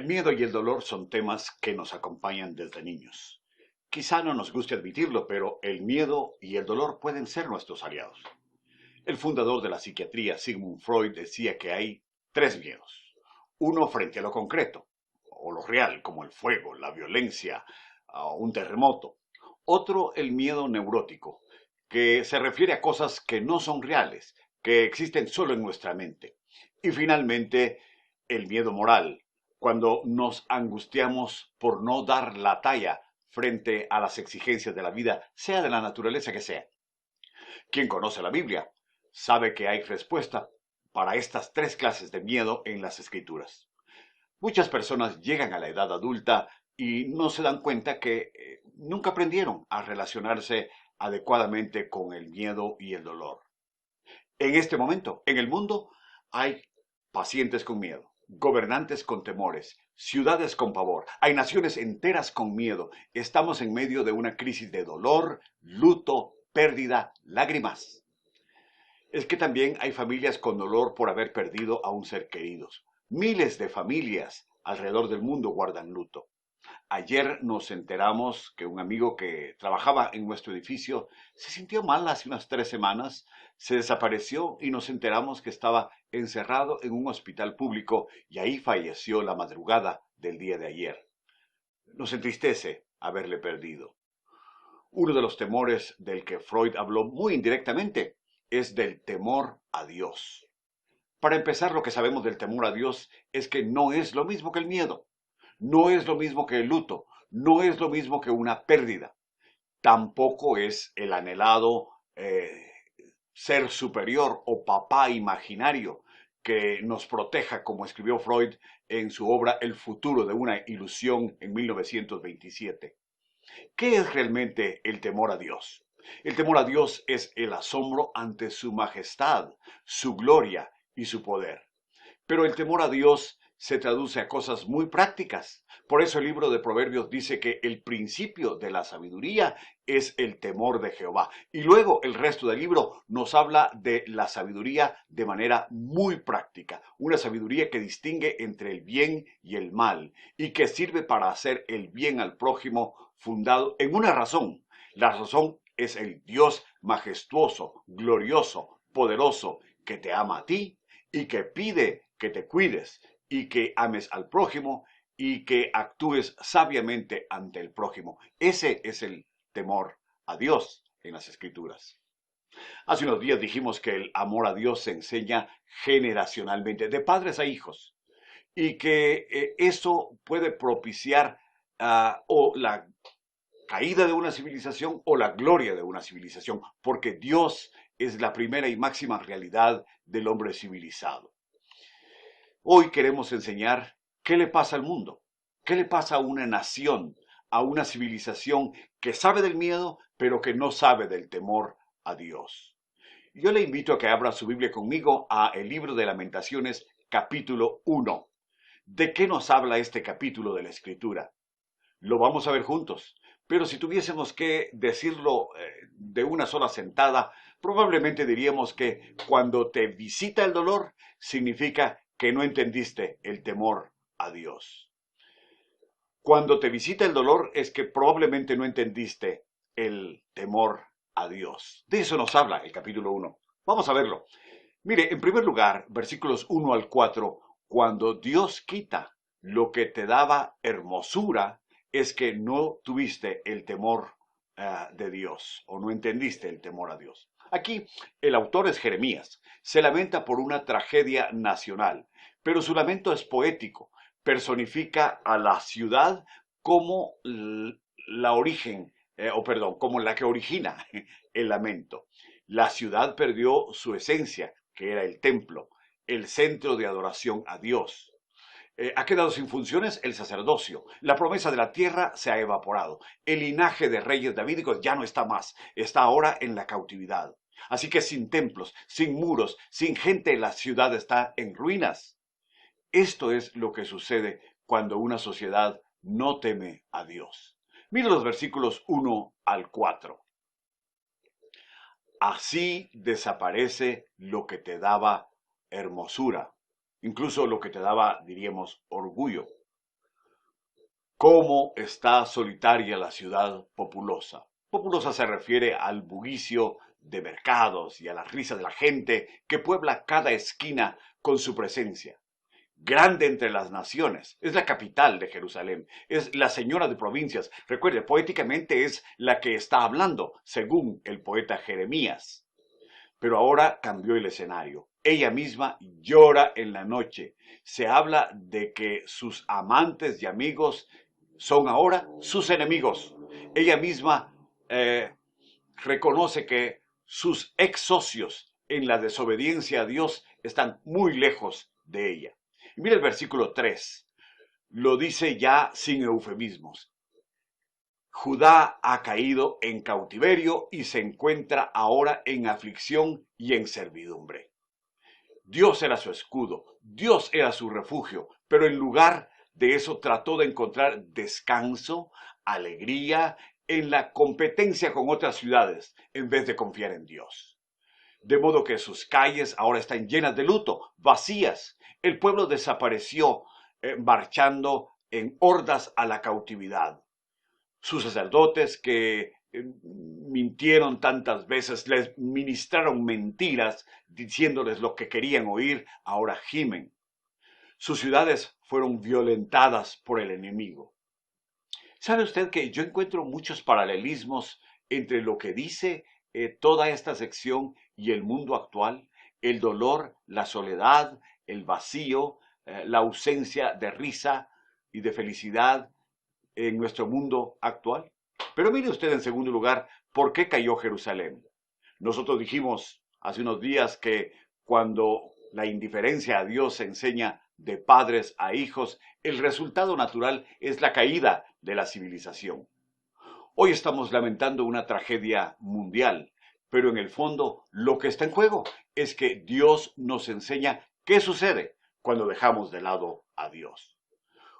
El miedo y el dolor son temas que nos acompañan desde niños. Quizá no nos guste admitirlo, pero el miedo y el dolor pueden ser nuestros aliados. El fundador de la psiquiatría, Sigmund Freud, decía que hay tres miedos. Uno frente a lo concreto, o lo real, como el fuego, la violencia, un terremoto. Otro, el miedo neurótico, que se refiere a cosas que no son reales, que existen solo en nuestra mente. Y finalmente, el miedo moral, cuando nos angustiamos por no dar la talla frente a las exigencias de la vida, sea de la naturaleza que sea. Quien conoce la Biblia sabe que hay respuesta para estas tres clases de miedo en las Escrituras. Muchas personas llegan a la edad adulta y no se dan cuenta que nunca aprendieron a relacionarse adecuadamente con el miedo y el dolor. En este momento, en el mundo, hay pacientes con miedo, gobernantes con temores, ciudades con pavor, hay naciones enteras con miedo. Estamos en medio de una crisis de dolor, luto, pérdida, lágrimas. Es que también hay familias con dolor por haber perdido a un ser querido. Miles de familias alrededor del mundo guardan luto. Ayer nos enteramos que un amigo que trabajaba en nuestro edificio se sintió mal hace unas 3 semanas, se desapareció y nos enteramos que estaba encerrado en un hospital público y ahí falleció la madrugada del día de ayer. Nos entristece haberle perdido. Uno de los temores del que Freud habló muy indirectamente es del temor a Dios. Para empezar, lo que sabemos del temor a Dios es que no es lo mismo que el miedo, no es lo mismo que el luto, no es lo mismo que una pérdida, tampoco es el anhelado ser superior o papá imaginario que nos proteja, como escribió Freud en su obra El futuro de una ilusión en 1927. ¿Qué es realmente el temor a Dios? El temor a Dios es el asombro ante su majestad, su gloria y su poder. Pero el temor a Dios se traduce a cosas muy prácticas. Por eso el libro de Proverbios dice que el principio de la sabiduría es el temor de Jehová. Y luego el resto del libro nos habla de la sabiduría de manera muy práctica. Una sabiduría que distingue entre el bien y el mal y que sirve para hacer el bien al prójimo fundado en una razón. La razón es el Dios majestuoso, glorioso, poderoso, que te ama a ti y que pide que te cuides y que ames al prójimo y que actúes sabiamente ante el prójimo. Ese es el temor a Dios en las Escrituras. Hace unos días dijimos que el amor a Dios se enseña generacionalmente, de padres a hijos, y que eso puede propiciar o la caída de una civilización o la gloria de una civilización, porque Dios es la primera y máxima realidad del hombre civilizado. Hoy queremos enseñar qué le pasa al mundo, qué le pasa a una nación, a una civilización que sabe del miedo, pero que no sabe del temor a Dios. Yo le invito a que abra su Biblia conmigo a el libro de Lamentaciones, capítulo 1. ¿De qué nos habla este capítulo de la Escritura? Lo vamos a ver juntos, pero si tuviésemos que decirlo de una sola sentada, probablemente diríamos que cuando te visita el dolor, significa que no entendiste el temor a Dios. Cuando te visita el dolor es que probablemente no entendiste el temor a Dios. De eso nos habla el capítulo 1. Vamos a verlo. Mire, en primer lugar, versículos 1 al 4, cuando Dios quita lo que te daba hermosura, es que no tuviste el temor de Dios o no entendiste el temor a Dios. Aquí el autor es Jeremías, se lamenta por una tragedia nacional, pero su lamento es poético, personifica a la ciudad como la origen, como la que origina el lamento. La ciudad perdió su esencia, que era el templo, el centro de adoración a Dios. Ha quedado sin funciones el sacerdocio. La promesa de la tierra se ha evaporado. El linaje de reyes davídicos ya no está más. Está ahora en la cautividad. Así que sin templos, sin muros, sin gente, la ciudad está en ruinas. Esto es lo que sucede cuando una sociedad no teme a Dios. Mira los versículos 1 al 4. Así desaparece lo que te daba hermosura, incluso lo que te daba, diríamos, orgullo. ¿Cómo está solitaria la ciudad populosa? Populosa se refiere al bullicio de mercados y a la risa de la gente que puebla cada esquina con su presencia. Grande entre las naciones, es la capital de Jerusalén, es la señora de provincias. Recuerde, poéticamente es la que está hablando, según el poeta Jeremías. Pero ahora cambió el escenario. Ella misma llora en la noche. Se habla de que sus amantes y amigos son ahora sus enemigos. Ella misma reconoce que sus ex socios en la desobediencia a Dios están muy lejos de ella. Y mira el versículo 3, lo dice ya sin eufemismos. Judá ha caído en cautiverio y se encuentra ahora en aflicción y en servidumbre. Dios era su escudo, Dios era su refugio, pero en lugar de eso trató de encontrar descanso, alegría en la competencia con otras ciudades, en vez de confiar en Dios. De modo que sus calles ahora están llenas de luto, vacías. El pueblo desapareció, marchando en hordas a la cautividad. Sus sacerdotes que mintieron tantas veces, les ministraron mentiras diciéndoles lo que querían oír, ahora gimen. Sus ciudades fueron violentadas por el enemigo. ¿Sabe usted que yo encuentro muchos paralelismos entre lo que dice toda esta sección y el mundo actual? El dolor, la soledad, el vacío, la ausencia de risa y de felicidad en nuestro mundo actual. Pero mire usted en segundo lugar, ¿por qué cayó Jerusalén? Nosotros dijimos hace unos días que cuando la indiferencia a Dios se enseña de padres a hijos, el resultado natural es la caída de la civilización. Hoy estamos lamentando una tragedia mundial, pero en el fondo lo que está en juego es que Dios nos enseña qué sucede cuando dejamos de lado a Dios.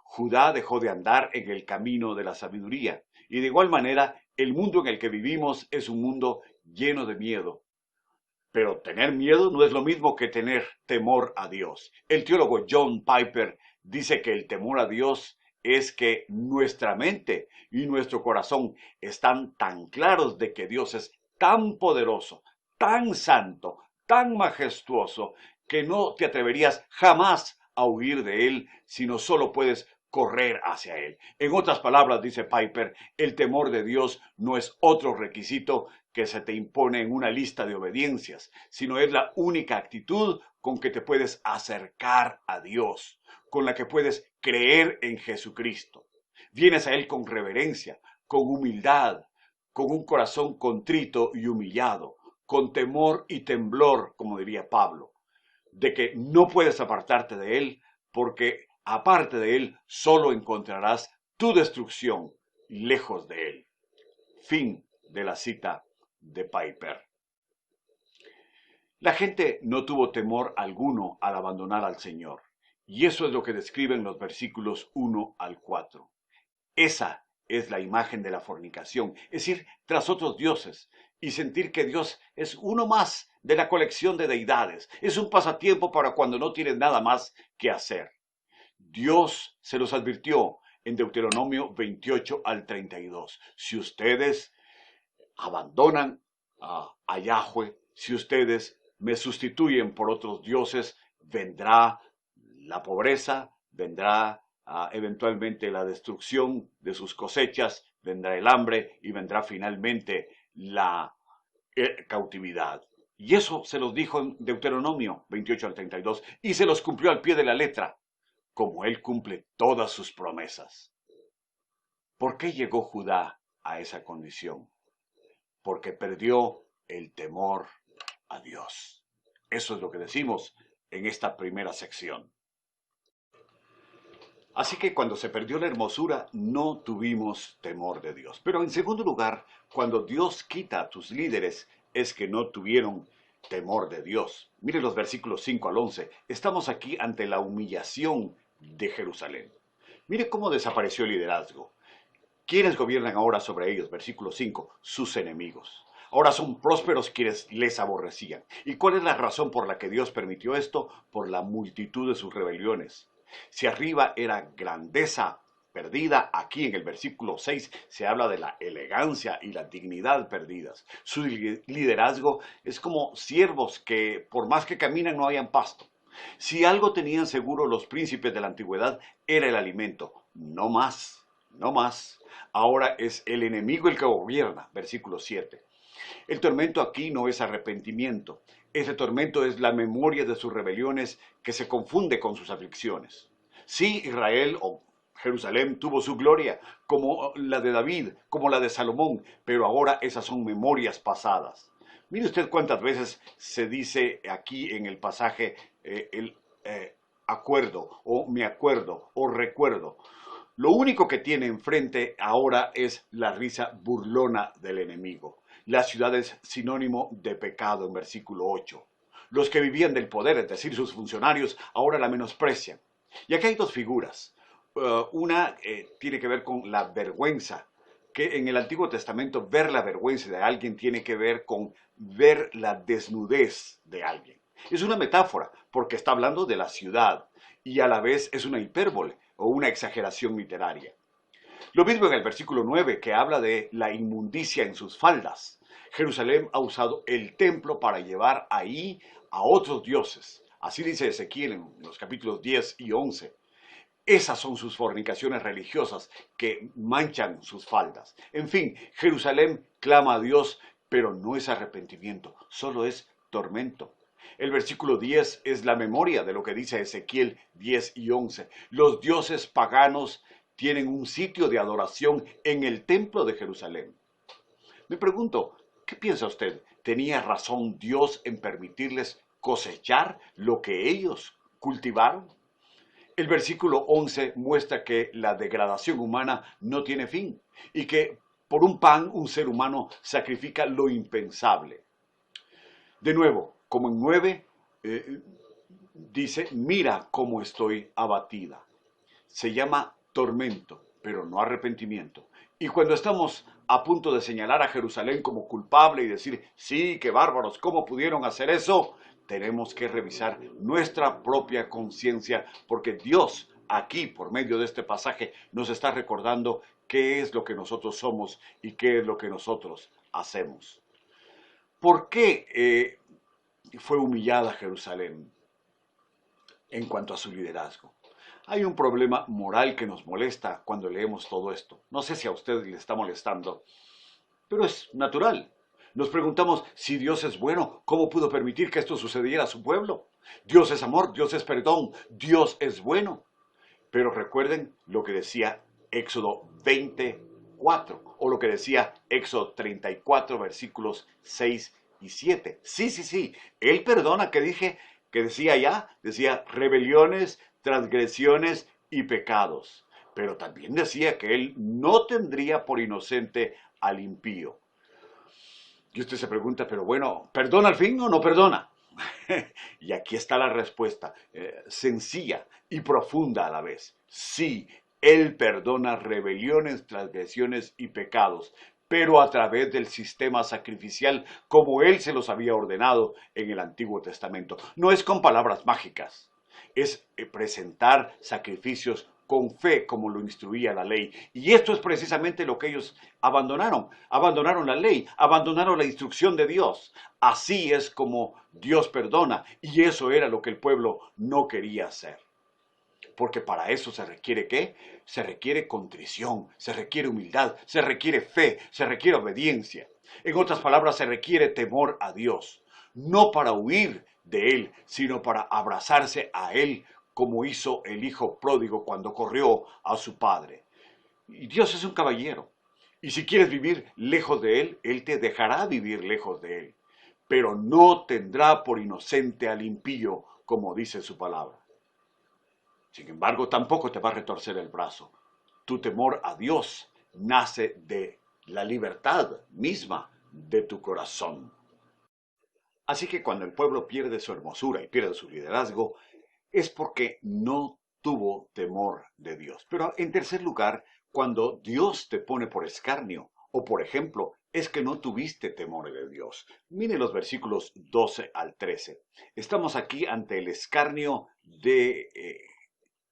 Judá dejó de andar en el camino de la sabiduría, y de igual manera el mundo en el que vivimos es un mundo lleno de miedo. Pero tener miedo no es lo mismo que tener temor a Dios. El teólogo John Piper dice que el temor a Dios es que nuestra mente y nuestro corazón están tan claros de que Dios es tan poderoso, tan santo, tan majestuoso, que no te atreverías jamás a huir de Él, sino solo puedes correr hacia Él. En otras palabras, dice Piper, el temor de Dios no es otro requisito que se te impone en una lista de obediencias, sino es la única actitud con que te puedes acercar a Dios, con la que puedes creer en Jesucristo. Vienes a Él con reverencia, con humildad, con un corazón contrito y humillado, con temor y temblor, como diría Pablo, de que no puedes apartarte de Él, porque aparte de Él solo encontrarás tu destrucción lejos de Él. Fin de la cita de Piper. La gente no tuvo temor alguno al abandonar al Señor, y eso es lo que describen los versículos 1 al 4. Esa es la imagen de la fornicación, es ir tras otros dioses y sentir que Dios es uno más de la colección de deidades. Es un pasatiempo para cuando no tienes nada más que hacer. Dios se los advirtió en Deuteronomio 28 al 32. Si ustedes abandonan a Yahweh, si ustedes me sustituyen por otros dioses, vendrá la pobreza, vendrá eventualmente la destrucción de sus cosechas, vendrá el hambre y vendrá finalmente la cautividad. Y eso se los dijo en Deuteronomio 28 al 32 y se los cumplió al pie de la letra, como Él cumple todas sus promesas. ¿Por qué llegó Judá a esa condición? Porque perdió el temor a Dios. Eso es lo que decimos en esta primera sección. Así que cuando se perdió la hermosura, no tuvimos temor de Dios. Pero en segundo lugar, cuando Dios quita a tus líderes, es que no tuvieron temor de Dios. Mire los versículos 5 al 11. Estamos aquí ante la humillación de Jerusalén. Mire cómo desapareció el liderazgo. ¿Quiénes gobiernan ahora sobre ellos? Versículo 5. Sus enemigos. Ahora son prósperos quienes les aborrecían. ¿Y cuál es la razón por la que Dios permitió esto? Por la multitud de sus rebeliones. Si arriba era grandeza perdida. Aquí en el versículo 6 se habla de la elegancia y la dignidad perdidas. Su liderazgo es como siervos que por más que caminan no hayan pasto. Si algo tenían seguro los príncipes de la antigüedad era el alimento, no más, no más. Ahora es el enemigo el que gobierna, versículo 7. El tormento aquí no es arrepentimiento, ese tormento es la memoria de sus rebeliones que se confunde con sus aflicciones. Sí, Israel o Jerusalén tuvo su gloria, como la de David, como la de Salomón, pero ahora esas son memorias pasadas. Mire usted cuántas veces se dice aquí en el pasaje el acuerdo o me acuerdo o recuerdo. Lo único que tiene enfrente ahora es la risa burlona del enemigo. La ciudad es sinónimo de pecado en versículo 8. Los que vivían del poder, es decir, sus funcionarios, ahora la menosprecian. Y aquí hay dos figuras. Una tiene que ver con la vergüenza, que en el Antiguo Testamento ver la vergüenza de alguien tiene que ver con ver la desnudez de alguien. Es una metáfora, porque está hablando de la ciudad y a la vez es una hipérbole o una exageración literaria. Lo mismo en el versículo 9, que habla de la inmundicia en sus faldas. Jerusalén ha usado el templo para llevar ahí a otros dioses. Así dice Ezequiel en los capítulos 10 y 11. Esas son sus fornicaciones religiosas que manchan sus faldas. En fin, Jerusalén clama a Dios, pero no es arrepentimiento, solo es tormento. El versículo 10 es la memoria de lo que dice Ezequiel 10 y 11. Los dioses paganos tienen un sitio de adoración en el templo de Jerusalén. Me pregunto, ¿qué piensa usted? ¿Tenía razón Dios en permitirles cosechar lo que ellos cultivaron? El versículo 11 muestra que la degradación humana no tiene fin y que por un pan un ser humano sacrifica lo impensable. De nuevo, como en 9, dice, mira cómo estoy abatida. Se llama tormento, pero no arrepentimiento. Y cuando estamos a punto de señalar a Jerusalén como culpable y decir, sí, qué bárbaros, ¿cómo pudieron hacer eso? Tenemos que revisar nuestra propia conciencia, porque Dios aquí, por medio de este pasaje, nos está recordando qué es lo que nosotros somos y qué es lo que nosotros hacemos. ¿Por qué fue humillada Jerusalén en cuanto a su liderazgo? Hay un problema moral que nos molesta cuando leemos todo esto. No sé si a usted le está molestando, pero es natural. Nos preguntamos, si Dios es bueno, ¿cómo pudo permitir que esto sucediera a su pueblo? Dios es amor, Dios es perdón, Dios es bueno. Pero recuerden lo que decía Éxodo 24, o lo que decía Éxodo 34, versículos 6 y 7. Sí, Él perdona, que decía allá, decía rebeliones, transgresiones y pecados. Pero también decía que Él no tendría por inocente al impío. Y usted se pregunta, pero bueno, ¿perdona al fin o no perdona? Y aquí está la respuesta, sencilla y profunda a la vez. Sí, Él perdona rebeliones, transgresiones y pecados, pero a través del sistema sacrificial como Él se los había ordenado en el Antiguo Testamento. No es con palabras mágicas, es presentar sacrificios con fe como lo instruía la ley. Y esto es precisamente lo que ellos abandonaron. Abandonaron la ley, abandonaron la instrucción de Dios. Así es como Dios perdona. Y eso era lo que el pueblo no quería hacer. Porque para eso se requiere ¿qué? Se requiere contrición, se requiere humildad, se requiere fe, se requiere obediencia. En otras palabras, se requiere temor a Dios. No para huir de Él, sino para abrazarse a Él como hizo el hijo pródigo cuando corrió a su padre. Y Dios es un caballero. Y si quieres vivir lejos de Él, Él te dejará vivir lejos de Él. Pero no tendrá por inocente al impío, como dice su palabra. Sin embargo, tampoco te va a retorcer el brazo. Tu temor a Dios nace de la libertad misma de tu corazón. Así que cuando el pueblo pierde su hermosura y pierde su liderazgo, es porque no tuvo temor de Dios. Pero en tercer lugar, cuando Dios te pone por escarnio, o por ejemplo, es que no tuviste temor de Dios. Mire los versículos 12 al 13. Estamos aquí ante el escarnio de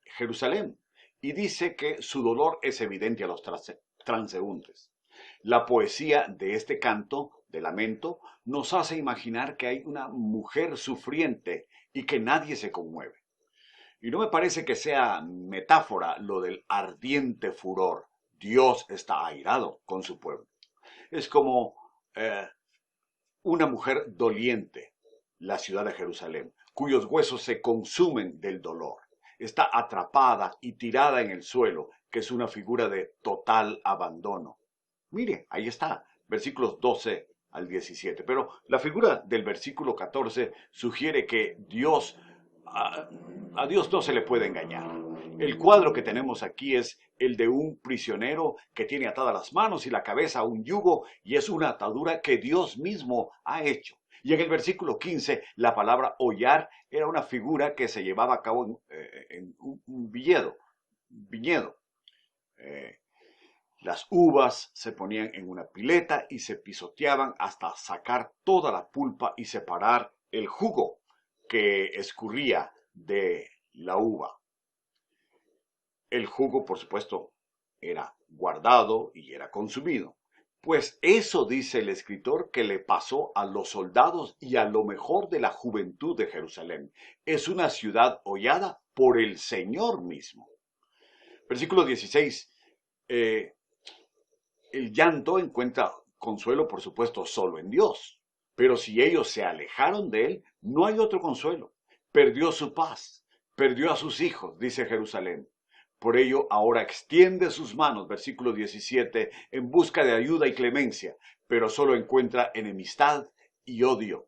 Jerusalén. y dice que su dolor es evidente a los transeúntes. La poesía de este canto de lamento nos hace imaginar que hay una mujer sufriente y que nadie se conmueve. Y no me parece que sea metáfora lo del ardiente furor. Dios está airado con su pueblo. Es como una mujer doliente, la ciudad de Jerusalén, cuyos huesos se consumen del dolor. Está atrapada y tirada en el suelo, que es una figura de total abandono. Mire, ahí está, versículos 12 al 17. Pero la figura del versículo 14 sugiere que a Dios no se le puede engañar. El cuadro que tenemos aquí es el de un prisionero que tiene atadas las manos y la cabeza a un yugo, y es una atadura que Dios mismo ha hecho. Y en el versículo 15, la palabra hollar era una figura que se llevaba a cabo en un viñedo. Las uvas se ponían en una pileta y se pisoteaban hasta sacar toda la pulpa y separar el jugo que escurría de la uva. El jugo, por supuesto, era guardado y era consumido. Pues eso dice el escritor que le pasó a los soldados y a lo mejor de la juventud de Jerusalén. Es una ciudad hollada por el Señor mismo. Versículo 16. El llanto encuentra consuelo, por supuesto, solo en Dios. Pero si ellos se alejaron de Él, no hay otro consuelo. Perdió su paz, perdió a sus hijos, dice Jerusalén. Por ello, ahora extiende sus manos, versículo 17, en busca de ayuda y clemencia, pero solo encuentra enemistad y odio.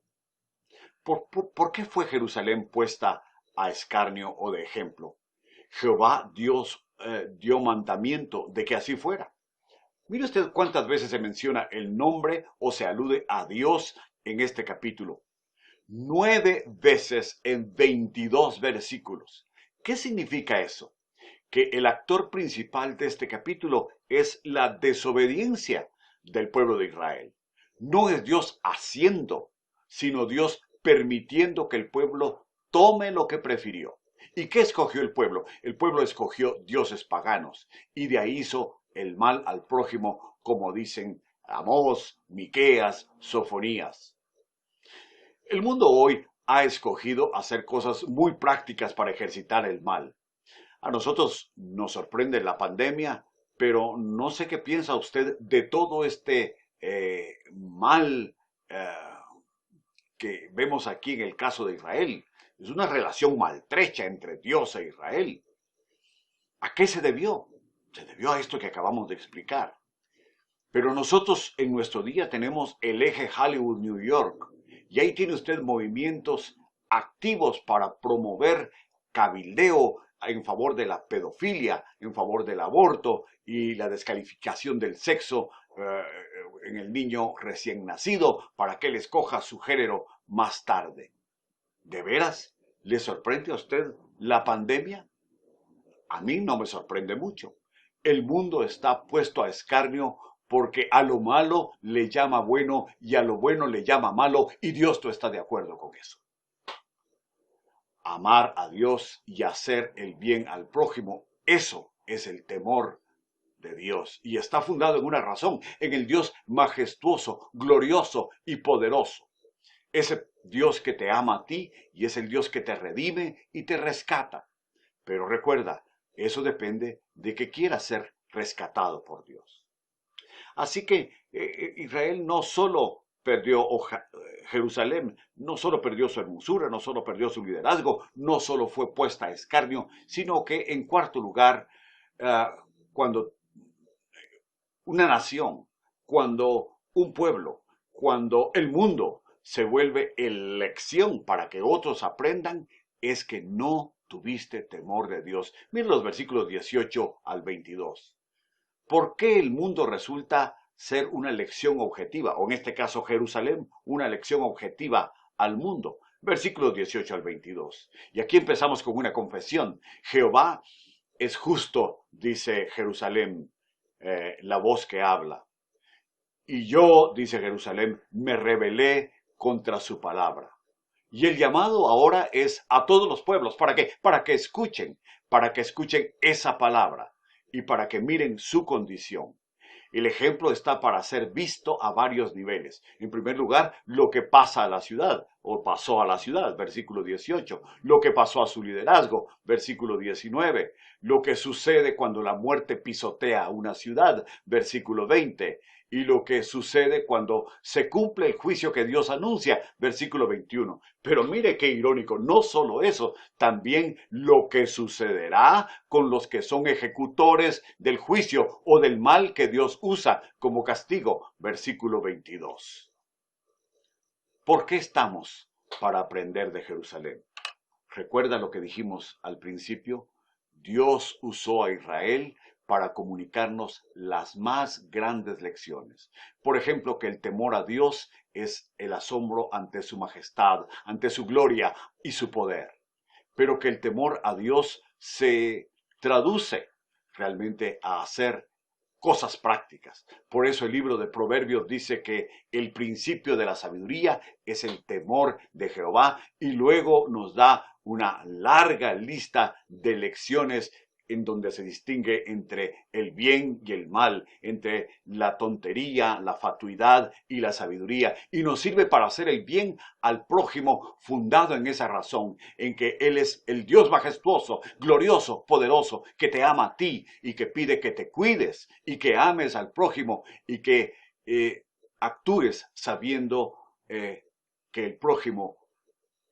¿Por qué fue Jerusalén puesta a escarnio o de ejemplo? Jehová Dios dio mandamiento de que así fuera. Mire usted cuántas veces se menciona el nombre o se alude a Dios en este capítulo. 9 veces en 22 versículos. ¿Qué significa eso? Que el actor principal de este capítulo es la desobediencia del pueblo de Israel. No es Dios haciendo, sino Dios permitiendo que el pueblo tome lo que prefirió. ¿Y qué escogió el pueblo? El pueblo escogió dioses paganos y de ahí hizo el mal al prójimo, como dicen Amós, Miqueas, Sofonías. El mundo hoy ha escogido hacer cosas muy prácticas para ejercitar el mal. A nosotros nos sorprende la pandemia, pero no sé qué piensa usted de todo este mal que vemos aquí en el caso de Israel. Es una relación maltrecha entre Dios e Israel. ¿A qué se debió? Se debió a esto que acabamos de explicar. Pero nosotros en nuestro día tenemos el eje Hollywood-New York, y ahí tiene usted movimientos activos para promover cabildeo en favor de la pedofilia, en favor del aborto y la descalificación del sexo en el niño recién nacido para que él escoja su género más tarde. ¿De veras le sorprende a usted la pandemia? A mí no me sorprende mucho. El mundo está puesto a escarnio porque a lo malo le llama bueno y a lo bueno le llama malo, y Dios no está de acuerdo con eso. Amar a Dios y hacer el bien al prójimo, eso es el temor de Dios, y está fundado en una razón, en el Dios majestuoso, glorioso y poderoso. Ese Dios que te ama a ti y es el Dios que te redime y te rescata. Pero recuerda, eso depende de que quieras ser rescatado por Dios. Así que Israel no solo perdió Jerusalén, no solo perdió su hermosura, no solo perdió su liderazgo, no solo fue puesta a escarnio, sino que en cuarto lugar, cuando una nación, cuando un pueblo, cuando el mundo se vuelve elección para que otros aprendan, es que no tuviste temor de Dios. Miren los versículos 18 al 22. ¿Por qué el mundo resulta ser una elección objetiva, o en este caso Jerusalén, una elección objetiva al mundo? Versículos 18 al 22. Y aquí empezamos con una confesión. Jehová es justo, dice Jerusalén, la voz que habla. Y yo, dice Jerusalén, me rebelé contra su palabra. Y el llamado ahora es a todos los pueblos. ¿Para qué? Para que escuchen esa palabra y para que miren su condición. El ejemplo está para ser visto a varios niveles. En primer lugar, lo que pasa a la ciudad, o pasó a la ciudad, versículo 18. Lo que pasó a su liderazgo, versículo 19. Lo que sucede cuando la muerte pisotea una ciudad, versículo 20. Y lo que sucede cuando se cumple el juicio que Dios anuncia, versículo 21. Pero mire qué irónico, no solo eso, también lo que sucederá con los que son ejecutores del juicio o del mal que Dios usa como castigo, versículo 22. ¿Por qué estamos para aprender de Jerusalén? Recuerda lo que dijimos al principio. Dios usó a Israel para comunicarnos las más grandes lecciones. Por ejemplo, que el temor a Dios es el asombro ante su majestad, ante su gloria y su poder. Pero que el temor a Dios se traduce realmente a hacer cosas prácticas. Por eso el libro de Proverbios dice que el principio de la sabiduría es el temor de Jehová y luego nos da una larga lista de lecciones en donde se distingue entre el bien y el mal, entre la tontería, la fatuidad y la sabiduría, y nos sirve para hacer el bien al prójimo fundado en esa razón, en que Él es el Dios majestuoso, glorioso, poderoso, que te ama a ti y que pide que te cuides y que ames al prójimo y que actúes sabiendo que el prójimo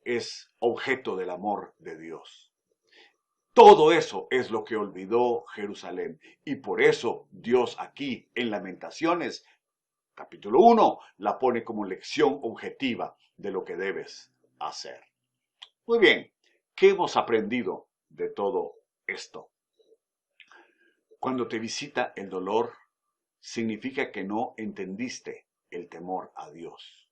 es objeto del amor de Dios. Todo eso es lo que olvidó Jerusalén. Y por eso Dios aquí en Lamentaciones, capítulo 1, la pone como lección objetiva de lo que debes hacer. Muy bien, ¿qué hemos aprendido de todo esto? Cuando te visita el dolor, significa que no entendiste el temor a Dios.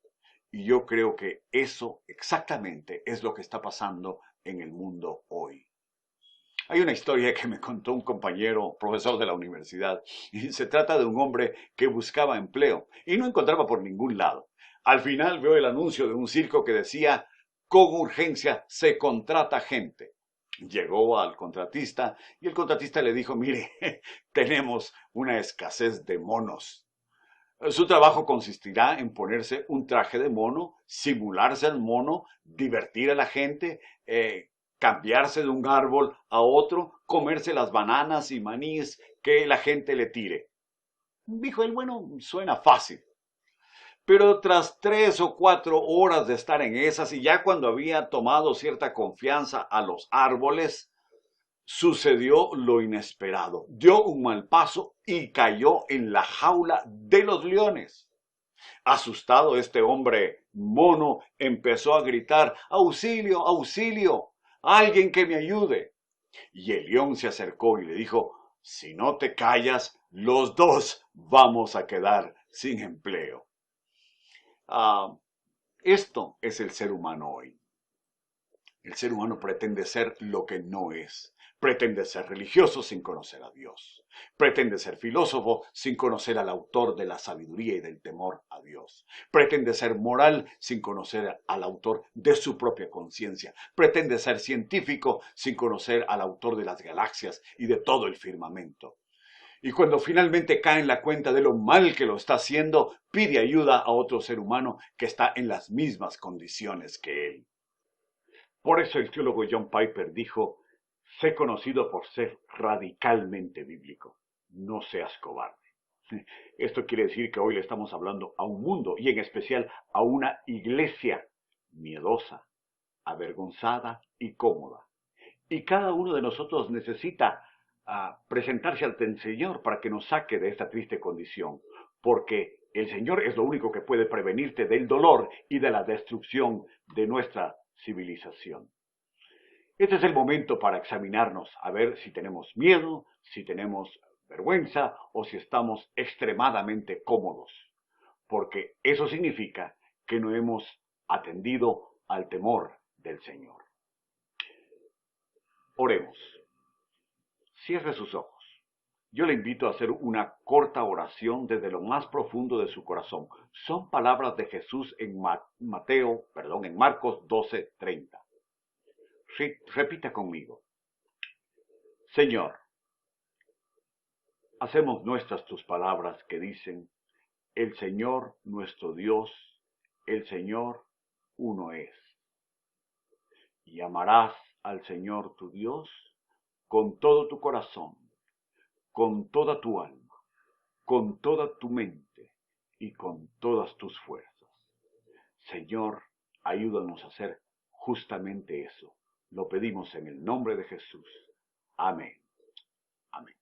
Y yo creo que eso exactamente es lo que está pasando en el mundo hoy. Hay una historia que me contó un compañero, profesor de la universidad, y se trata de un hombre que buscaba empleo y no encontraba por ningún lado. Al final veo el anuncio de un circo que decía, con urgencia se contrata gente. Llegó al contratista y el contratista le dijo, mire, tenemos una escasez de monos. Su trabajo consistirá en ponerse un traje de mono, simularse al mono, divertir a la gente, cambiarse de un árbol a otro, comerse las bananas y maníes que la gente le tire. Dijo él, bueno, suena fácil. Pero tras 3 o 4 horas de estar en esas y ya cuando había tomado cierta confianza a los árboles, sucedió lo inesperado. Dio un mal paso y cayó en la jaula de los leones. Asustado, este hombre mono empezó a gritar, ¡auxilio, auxilio! ¡Alguien que me ayude! Y el león se acercó y le dijo, si no te callas, los dos vamos a quedar sin empleo. Esto es el ser humano hoy. El ser humano pretende ser lo que no es. Pretende ser religioso sin conocer a Dios. Pretende ser filósofo sin conocer al autor de la sabiduría y del temor a Dios. Pretende ser moral sin conocer al autor de su propia conciencia. Pretende ser científico sin conocer al autor de las galaxias y de todo el firmamento. Y cuando finalmente cae en la cuenta de lo mal que lo está haciendo, pide ayuda a otro ser humano que está en las mismas condiciones que él. Por eso el teólogo John Piper dijo, sé conocido por ser radicalmente bíblico, no seas cobarde. Esto quiere decir que hoy le estamos hablando a un mundo y en especial a una iglesia miedosa, avergonzada y cómoda. Y cada uno de nosotros necesita presentarse ante el Señor para que nos saque de esta triste condición, porque el Señor es lo único que puede prevenirte del dolor y de la destrucción de nuestra civilización. Este es el momento para examinarnos, a ver si tenemos miedo, si tenemos vergüenza o si estamos extremadamente cómodos, porque eso significa que no hemos atendido al temor del Señor. Oremos. Cierre sus ojos. Yo le invito a hacer una corta oración desde lo más profundo de su corazón. Son palabras de Jesús en en Marcos 12:30. Repita conmigo. Señor, hacemos nuestras tus palabras que dicen, el Señor nuestro Dios, el Señor uno es. Y amarás al Señor tu Dios con todo tu corazón, con toda tu alma, con toda tu mente y con todas tus fuerzas. Señor, ayúdanos a hacer justamente eso. Lo pedimos en el nombre de Jesús. Amén. Amén.